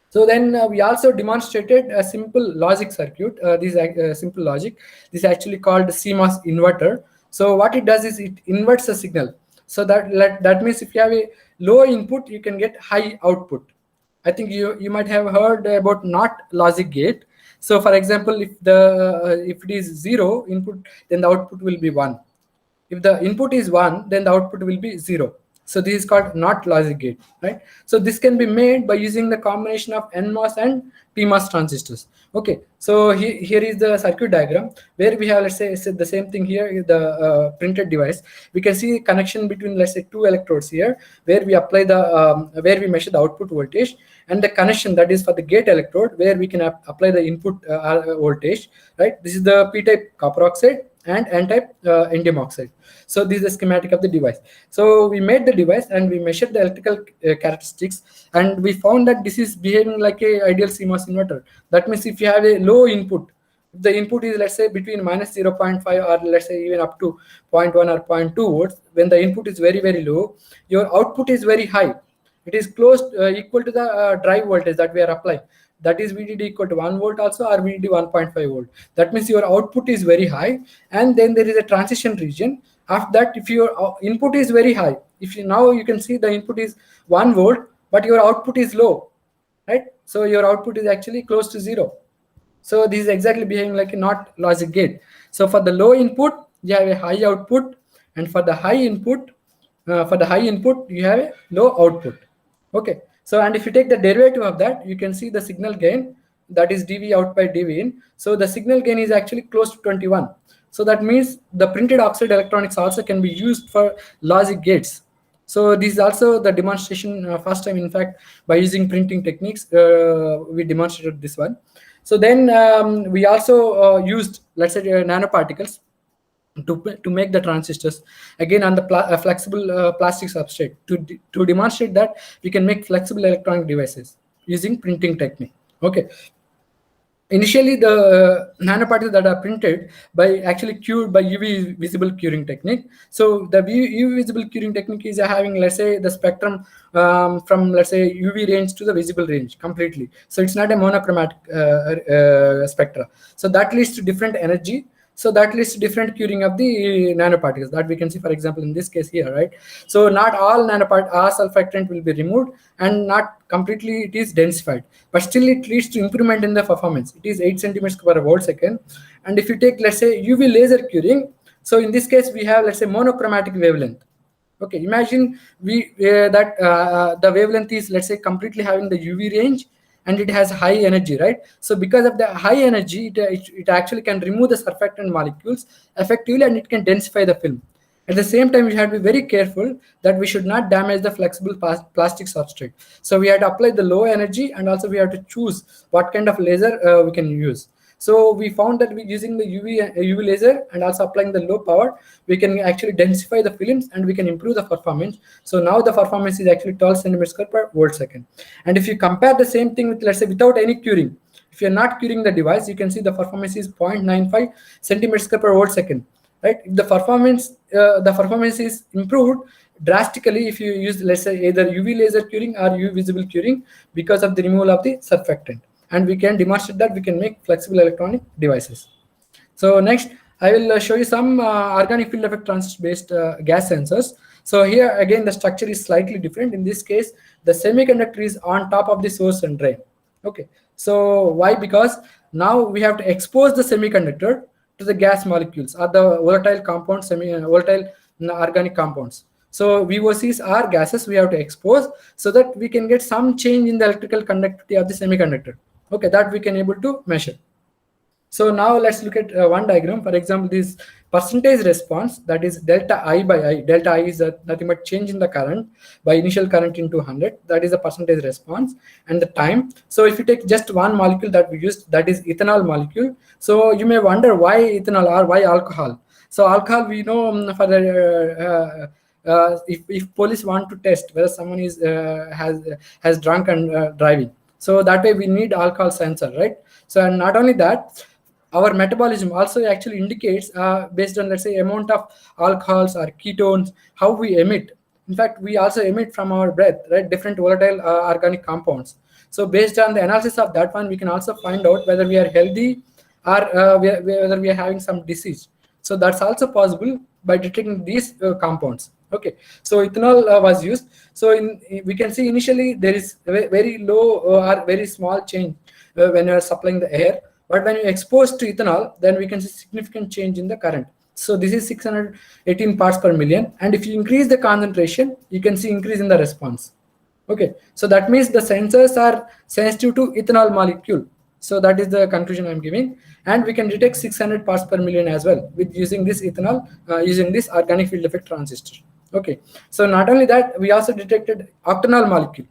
So then we also demonstrated a simple logic circuit. This is simple logic. This is actually called CMOS inverter. So what it does is it inverts a signal. So that means if you have a low input, you can get high output. I think you might have heard about NOT logic gate. So for example, if it is 0 input, then the output will be 1. If the input is 1, then the output will be 0. So this is called NOT logic gate, right? So this can be made by using the combination of NMOS and PMOS transistors. Okay, so here is the circuit diagram where we have, let's say the same thing here, the printed device. We can see connection between, let's say, 2 electrodes here, where we apply the where we measure the output voltage, and the connection that is for the gate electrode, where we can apply the input voltage, right? This is the p-type copper oxide and n-type indium oxide. So this is the schematic of the device. So we made the device and we measured the electrical characteristics, and we found that this is behaving like a ideal CMOS inverter. That means if you have a low input, if the input is, let's say, between minus 0.5 or let's say even up to 0.1 or 0.2 volts, when the input is very, very low, your output is very high. it is close equal to the drive voltage that we are applying. That is VDD equal to 1 volt also, or VDD 1.5 volt. That means your output is very high, and then there is a transition region. After that, if your input is very high, now you can see the input is 1 volt, but your output is low, right? So your output is actually close to 0. So this is exactly behaving like a not logic gate. So for the low input, you have a high output, and for the high input, you have a low output. Okay. So, and if you take the derivative of that, you can see the signal gain, that is dV out by dV in. So the signal gain is actually close to 21. So that means the printed oxide electronics also can be used for logic gates. So this is also the demonstration first time, in fact, by using printing techniques, we demonstrated this one. So then we also used, let's say, nanoparticles to make the transistors, again on the flexible plastic substrate, to demonstrate that we can make flexible electronic devices using printing technique. Okay. Initially, the nanoparticles that are printed by actually cured by UV visible curing technique. So the UV visible curing technique is having, let's say, the spectrum from, let's say, UV range to the visible range completely. So it's not a monochromatic spectra. So that leads to different energy. So that leads to different curing of the nanoparticles that we can see, for example, in this case here, right? So not all surfactant will be removed, and not completely it is densified, but still it leads to improvement in the performance. It is 8 centimeters per volt second. And if you take, let's say, UV laser curing, so in this case we have, let's say, monochromatic wavelength. Okay, imagine the wavelength is, let's say, completely having the UV range, and it has high energy, right? So because of the high energy, it actually can remove the surfactant molecules effectively, and it can densify the film. At the same time, we have to be very careful that we should not damage the flexible plastic substrate. So we have to apply the low energy, and also we have to choose what kind of laser we can use. So we found that using the UV laser and also applying the low power, we can actually densify the films, and we can improve the performance. So now the performance is actually 12 centimeters per volt second. And if you compare the same thing with, let's say, without any curing, if you're not curing the device, you can see the performance is 0.95 centimeters per volt second. Right? The performance is improved drastically if you use, let's say, either UV laser curing or UV visible curing, because of the removal of the surfactant. And we can demonstrate that we can make flexible electronic devices. So next, I will show you some organic field effect transistor-based gas sensors. So here again, the structure is slightly different. In this case, the semiconductor is on top of the source and drain. Okay. So why? Because now we have to expose the semiconductor to the gas molecules or the volatile compounds, volatile organic compounds. So VOCs are gases we have to expose, so that we can get some change in the electrical conductivity of the semiconductor. Okay, that we can able to measure. So now let's look at one diagram. For example, this percentage response, that is delta I by I. Delta I is nothing but change in the current by initial current into 100. That is a percentage response, and the time. So if you take just one molecule that we used, that is ethanol molecule. So you may wonder why ethanol or why alcohol. So alcohol, we know for the if police want to test whether someone is has drunk and driving. So that way we need alcohol sensor, right? So, and not only that, our metabolism also actually indicates based on, let's say, amount of alcohols or ketones, how we emit. In fact, we also emit from our breath, right, different volatile organic compounds. So based on the analysis of that one, we can also find out whether we are healthy or whether we are having some disease. So that's also possible by detecting these compounds. Okay, so ethanol was used. So we can see initially there is very low or very small change when you are supplying the air, but when you expose to ethanol, then we can see significant change in the current. So this is 618 parts per million, and if you increase the concentration, you can see increase in the response. Okay, so that means the sensors are sensitive to ethanol molecule. So that is the conclusion I'm giving, and we can detect 600 parts per million as well with using this ethanol, using this organic field effect transistor. Okay, so not only that, we also detected octanol molecule.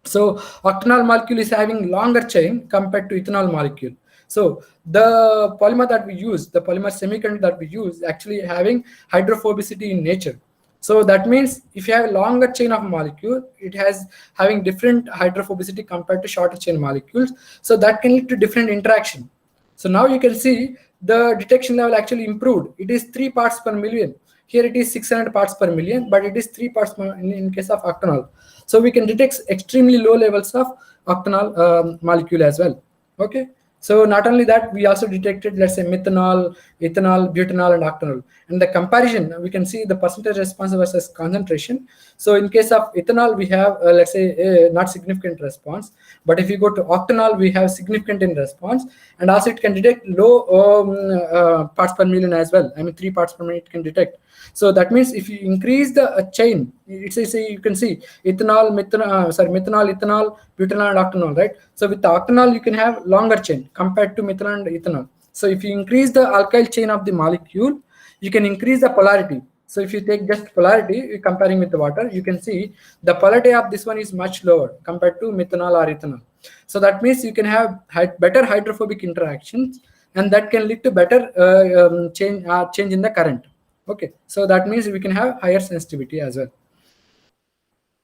So octanol molecule is having longer chain compared to ethanol molecule. So the polymer that we use, the polymer semiconductor that we use, actually having hydrophobicity in nature. So that means if you have a longer chain of molecule, it has having different hydrophobicity compared to shorter chain molecules. So that can lead to different interaction. So now you can see the detection level actually improved. It is 3 parts per million. Here it is 600 parts per million, but it is 3 parts in case of octanol. So we can detect extremely low levels of octanol molecule as well. Okay. So not only that, we also detected, let's say, methanol, ethanol, butanol, and octanol. And the comparison, we can see the percentage response versus concentration. So in case of ethanol, we have, let's say, not significant response. But if you go to octanol, we have significant in response. And also it can detect low parts per million as well. I mean, 3 parts per million it can detect. So that means if you increase the chain, it's you can see methanol, ethanol, butanol, and octanol, right? So with the octanol, you can have longer chain compared to methanol and ethanol. So if you increase the alkyl chain of the molecule, you can increase the polarity. So if you take just polarity, comparing with the water, you can see the polarity of this one is much lower compared to methanol or ethanol. So that means you can have better hydrophobic interactions, and that can lead to better change in the current. Okay, so that means we can have higher sensitivity as well.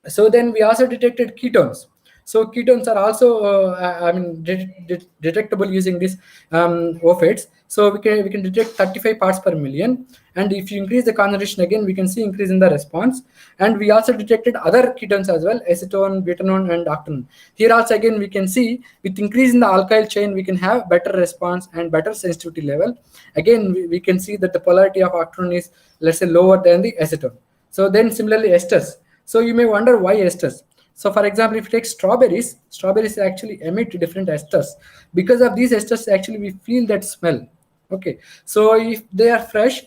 So then we also detected ketones. So ketones are also, detectable using this OFETs. So we can detect 35 parts per million, and if you increase the concentration again, we can see increase in the response. And we also detected other ketones as well, acetone, butanone, and octanol. Here also again we can see with increase in the alkyl chain, we can have better response and better sensitivity level. Again, we can see that the polarity of octanol is, let's say, lower than the acetone. So then similarly esters. So you may wonder why esters. So for example, if you take strawberries actually emit different esters. Because of these esters, actually we feel that smell. Okay, so if they are fresh,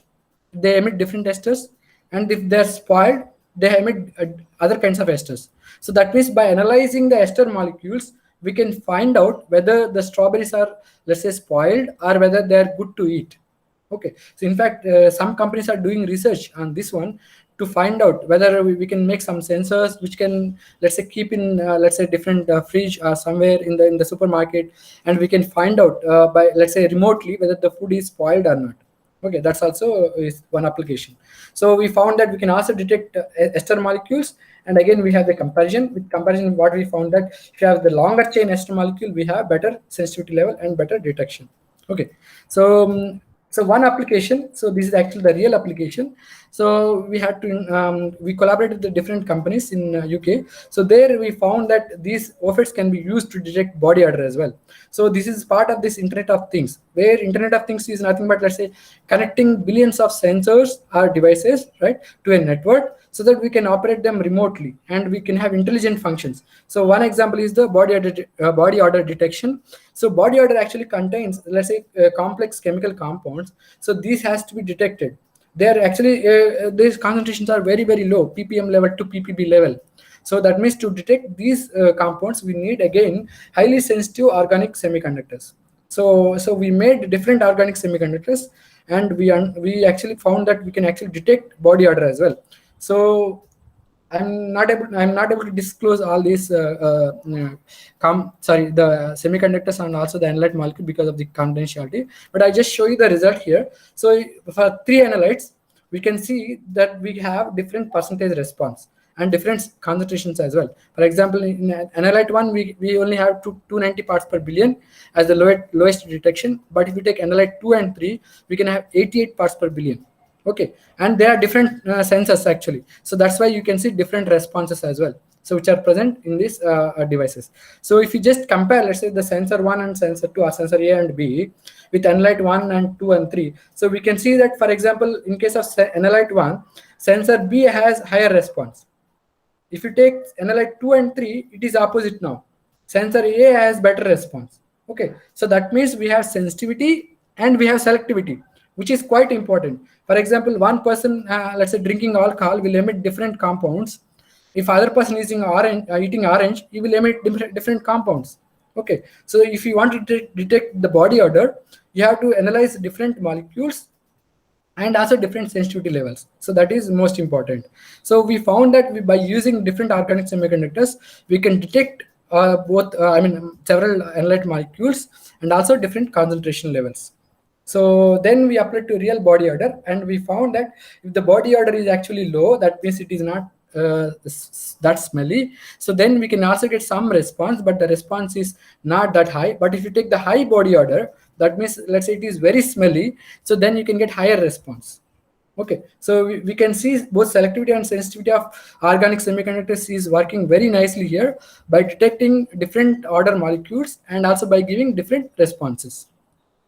they emit different esters, and if they're spoiled, they emit other kinds of esters. So that means by analyzing the ester molecules, we can find out whether the strawberries are, let's say, spoiled or whether they are good to eat. Okay, so in fact, some companies are doing research on this one to find out whether we can make some sensors which can, let's say, keep in, let's say, different fridge or somewhere in the supermarket, and we can find out by, let's say, remotely whether the food is spoiled or not. Okay, that's also is one application. So we found that we can also detect ester molecules, and again we have the comparison. With comparison, what we found that if you have the longer chain ester molecule, we have better sensitivity level and better detection. Okay, so so one application, so this is actually the real application. So we had to we collaborated with the different companies in UK. So there we found that these OFETs can be used to detect body odor as well. So this is part of this Internet of Things, where Internet of Things is nothing but, let's say, connecting billions of sensors or devices, right, to a network, so that we can operate them remotely and we can have intelligent functions. So one example is the body odor detection. So body odor actually contains, let's say, complex chemical compounds. So these has to be detected. They are actually these concentrations are very, very low, ppm level to ppb level. So that means to detect these compounds, we need again highly sensitive organic semiconductors. So we made different organic semiconductors, and we actually found that we can actually detect body odor as well. So I'm not able to disclose all these the semiconductors and also the analyte molecule because of the confidentiality, but I just show you the result here. So for 3 analytes, we can see that we have different percentage response and different concentrations as well. For example, in analyte 1, we only have 290 parts per billion as the lowest detection, but if we take analyte 2 and 3, we can have 88 parts per billion. Okay, and there are different sensors actually, so that's why you can see different responses as well, so which are present in these devices. So if you just compare, let's say, the sensor 1 and sensor 2, or sensor A and B, with analyte 1 and 2 and 3, so we can see that, for example, in case of analyte 1, sensor B has higher response. If you take analyte 2 and 3, it is opposite now. Sensor A has better response. Okay, so that means we have sensitivity and we have selectivity, which is quite important. For example, one person, let's say, drinking alcohol will emit different compounds. If other person is eating orange, he will emit different compounds. Okay, so if you want to detect the body odor, you have to analyze different molecules and also different sensitivity levels. So that is most important. So we found that by using different organic semiconductors, we can detect several analyte molecules and also different concentration levels. So then we applied to real body odor, and we found that if the body odor is actually low, that means it is not that smelly. So then we can also get some response, but the response is not that high. But if you take the high body odor, that means, let's say, it is very smelly, so then you can get higher response. Okay, so we can see both selectivity and sensitivity of organic semiconductors is working very nicely here by detecting different order molecules and also by giving different responses,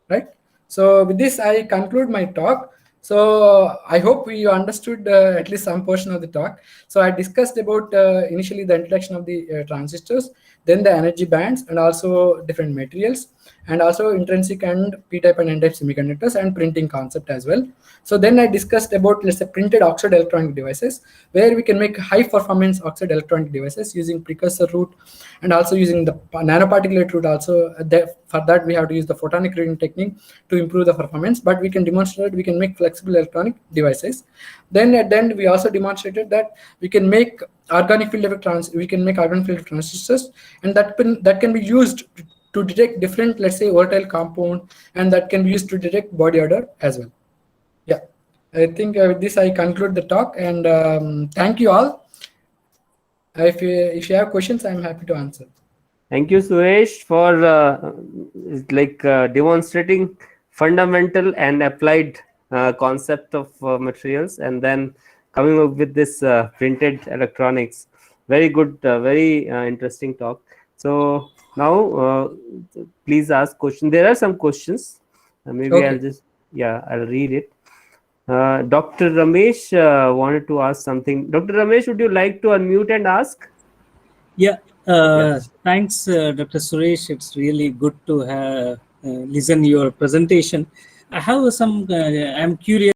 right? So with this, I conclude my talk. So I hope you understood at least some portion of the talk. So I discussed about initially the introduction of the transistors, then the energy bands, and also different materials, and also intrinsic and p-type and n-type semiconductors and printing concept as well. So then I discussed about, let's say, printed oxide electronic devices, where we can make high performance oxide electronic devices using precursor route and also using the nanoparticulate route also. For that we have to use the photonic reading technique to improve the performance, but we can demonstrate we can make flexible electronic devices. Then at the end we also demonstrated that we can make organic field effect transistors, and that can be used to detect different, let's say, volatile compound, and that can be used to detect body odor as well. Yeah, I think with this I conclude the talk, and thank you all. If you have questions, I'm happy to answer. Thank you, Suresh, for demonstrating fundamental and applied concept of materials, and then coming up with this printed electronics. Very good, very interesting talk. So now, please ask questions. There are some questions. Maybe Okay. I'll read it. Dr. Ramesh wanted to ask something. Dr. Ramesh, would you like to unmute and ask? Yeah. Yes. Thanks, Dr. Suresh. It's really good to listen your presentation. I have some. I'm curious.